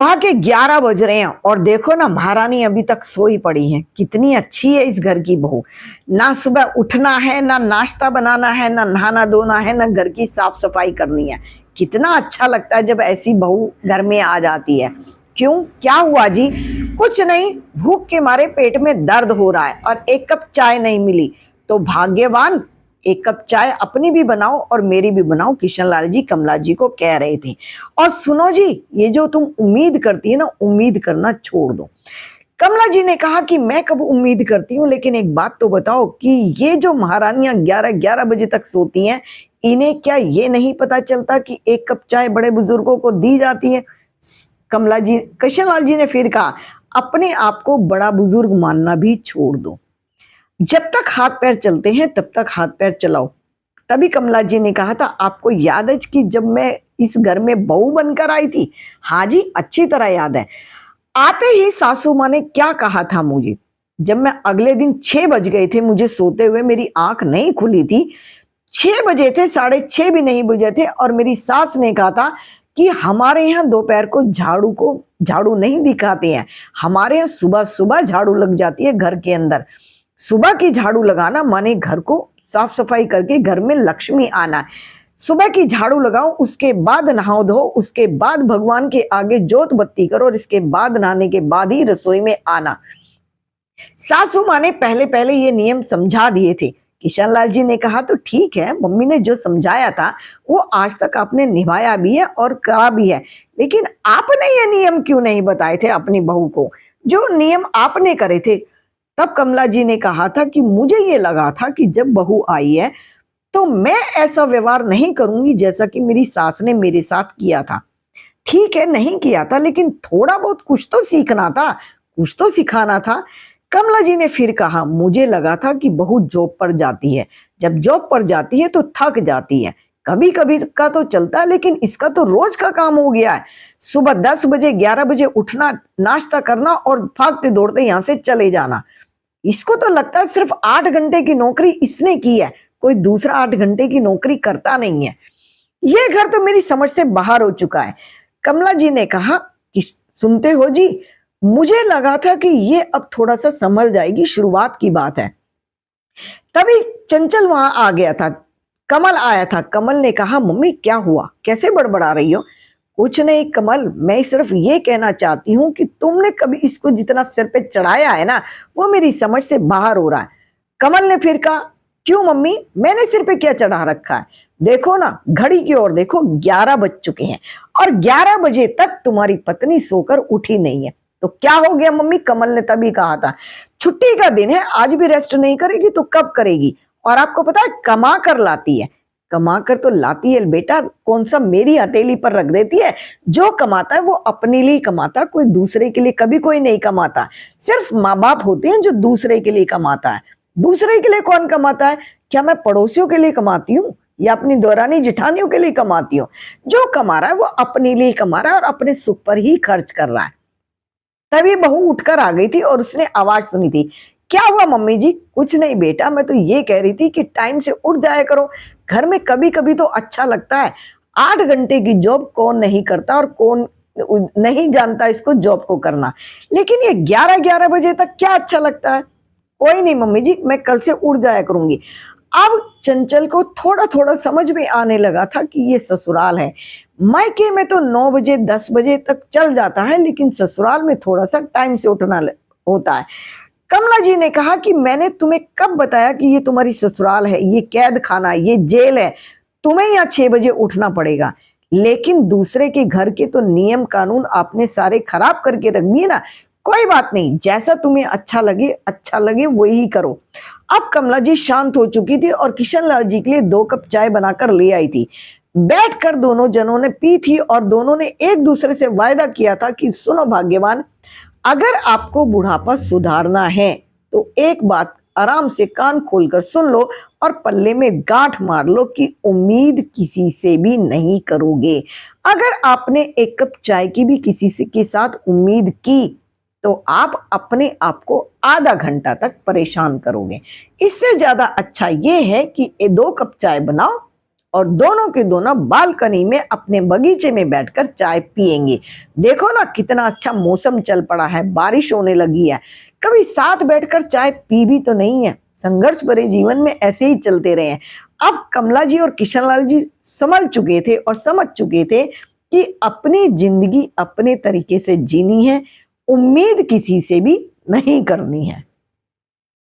वहां के 11 बज रहे हैं और देखो ना, महारानी अभी तक सोई पड़ी है। कितनी अच्छी है इस घर की बहू। ना सुबह उठना है, ना नाश्ता बनाना है, ना नहाना धोना है, ना घर की साफ सफाई करनी है। कितना अच्छा लगता है जब ऐसी बहू घर में आ जाती है। क्यों, क्या हुआ जी? कुछ नहीं, भूख के मारे पेट में दर्द हो रहा है और एक कप चाय नहीं मिली। तो भाग्यवान, एक कप चाय अपनी भी बनाओ और मेरी भी बनाओ, किशनलाल जी कमला जी को कह रहे थे। और सुनो जी, ये जो तुम उम्मीद करती है ना, उम्मीद करना छोड़ दो। कमला जी ने कहा कि मैं कब उम्मीद करती हूँ, लेकिन एक बात तो बताओ कि ये जो महारानियां 11-11 बजे तक सोती हैं, इन्हें क्या ये नहीं पता चलता कि एक कप चाय बड़े बुजुर्गों को दी जाती है? कमला जी, कृष्णलाल जी ने फिर कहा, अपने आप को बड़ा बुजुर्ग मानना भी छोड़ दो। जब तक हाथ पैर चलते हैं तब तक हाथ पैर चलाओ। तभी कमला जी ने कहा था, आपको याद है कि जब मैं इस घर में बहू बनकर आई थी? हाँ जी, अच्छी तरह याद है। आते ही सासू माँ ने क्या कहा था मुझे? जब मैं अगले दिन 6 बज गए थे मुझे सोते हुए, मेरी आंख नहीं खुली थी। 6 बजे थे, 6:30 भी नहीं बजे थे, और मेरी सास ने कहा था कि हमारे यहाँ दोपहर को झाड़ू नहीं दिखाते हैं, हमारे यहाँ सुबह सुबह झाड़ू लग जाती है घर के अंदर। सुबह की झाड़ू लगाना माने घर को साफ सफाई करके घर में लक्ष्मी आना। सुबह की झाड़ू लगाओ, उसके बाद नहाओ धो, उसके बाद भगवान के आगे जोत बत्ती करो, और इसके बाद नहाने के बाद ही रसोई में आना। सासू माँ ने पहले पहले ये नियम समझा दिए थे। किशनलाल जी ने कहा, तो ठीक है, मम्मी ने जो समझाया था वो आज तक आपने निभाया भी है और करा भी है, लेकिन आपने ये नियम क्यों नहीं बताए थे अपनी बहू को, जो नियम आपने करे थे? तब कमला जी ने कहा था कि मुझे ये लगा था कि जब बहू आई है तो मैं ऐसा व्यवहार नहीं करूंगी जैसा कि मेरी सास ने मेरे साथ किया था। ठीक है, नहीं किया था, लेकिन थोड़ा बहुत कुछ तो सीखना था, कुछ तो सिखाना था। कमला जी ने फिर कहा, मुझे लगा था कि बहू जॉब पर जाती है, जब जॉब पर जाती है तो थक जाती है, कभी कभी का तो चलता है, लेकिन इसका तो रोज का काम हो गया है। सुबह 10 बजे 11 बजे उठना, नाश्ता करना और भागते दौड़ते यहां से चले जाना। इसको तो लगता है सिर्फ 8 घंटे की नौकरी इसने की है, कोई दूसरा 8 घंटे की नौकरी करता नहीं है। ये घर तो मेरी समझ से बाहर हो चुका है। कमला जी ने कहा कि सुनते हो जी, मुझे लगा था कि ये अब थोड़ा सा संभल जाएगी, शुरुआत की बात है। तभी चंचल वहां आ गया था, कमल आया था। कमल ने कहा, मम्मी क्या हुआ, कैसे बड़बड़ा रही हो? कुछ नहीं कमल, मैं सिर्फ ये कहना चाहती हूँ कि तुमने कभी इसको जितना सिर पे चढ़ाया है ना, वो मेरी समझ से बाहर हो रहा है। कमल ने फिर कहा, क्यों मम्मी, मैंने सिर पे क्या चढ़ा रखा है? देखो ना, घड़ी की ओर देखो, 11 बज चुके हैं और 11 बजे तक तुम्हारी पत्नी सोकर उठी नहीं है। तो क्या हो गया मम्मी? कमल ने तभी कहा था, छुट्टी का दिन है, आज भी रेस्ट नहीं करेगी तो कब करेगी? और आपको पता है, कमा कर लाती है। कमा कर तो लाती है बेटा, कौन सा मेरी हथेली पर रख देती है। जो कमाता है वो अपने लिए कमाता, कोई दूसरे के लिए कभी कोई नहीं कमाता। सिर्फ माँ बाप होते हैं जो दूसरे के लिए कमाता है। दूसरे के लिए कौन कमाता है? क्या मैं पड़ोसियों के लिए कमाती हूँ या अपनी दौरानी जिठानियों के लिए कमाती हूँ? जो कमा रहा है वो अपने लिए कमा रहा है और अपने सुख पर ही खर्च कर रहा है। तभी बहू उठकर आ गई थी और उसने आवाज सुनी थी। क्या हुआ मम्मी जी? कुछ नहीं बेटा, मैं तो ये कह रही थी कि टाइम से उठ जाया करो, घर में कभी कभी तो अच्छा लगता है। 8 घंटे की जॉब कौन नहीं करता और कौन नहीं जानता इसको जॉब को करना, लेकिन ये 11-11 बजे तक क्या अच्छा लगता है? कोई नहीं मम्मी जी, मैं कल से उठ जाया करूंगी। अब चंचल को थोड़ा थोड़ा समझ में आने लगा था कि ये ससुराल है। मायके में तो 9 बजे 10 बजे तक चल जाता है, लेकिन ससुराल में थोड़ा सा टाइम से उठना होता है। कमला जी ने कहा कि मैंने तुम्हें कब बताया कि ये तुम्हारी ससुराल है, ये कैद खाना, ये जेल है, तुम्हें यहाँ 6 बजे उठना पड़ेगा। लेकिन दूसरे के घर के तो नियम कानून आपने सारे खराब करके रख दिए ना। कोई बात नहीं, जैसा तुम्हें अच्छा लगे वही करो। अब कमला जी शांत हो चुकी थी और किशनलाल जी के लिए 2 कप चाय बनाकर ले आई थी। बैठकर दोनों जनों ने पी थी और दोनों ने एक दूसरे से वायदा किया था कि सुनो भाग्यवान, अगर आपको बुढ़ापा सुधारना है तो एक बात आराम से कान खोलकर सुन लो और पल्ले में गांठ मार लो कि उम्मीद किसी से भी नहीं करोगे। अगर आपने 1 कप चाय की भी किसी से के साथ उम्मीद की तो आप अपने आप को आधा घंटा तक परेशान करोगे। इससे ज्यादा अच्छा ये है कि 2 कप चाय बनाओ और दोनों के दोनों बालकनी में अपने बगीचे में बैठकर चाय पिएंगे। देखो ना कितना अच्छा मौसम चल पड़ा है, बारिश होने लगी है। कभी साथ बैठकर चाय पी भी तो नहीं है। संघर्ष भरे जीवन में ऐसे ही चलते रहे हैं। अब कमला जी और किशनलाल जी समझ चुके थे और समझ चुके थे कि अपनी जिंदगी अपने तरीके से जीनी है, उम्मीद किसी से भी नहीं करनी है।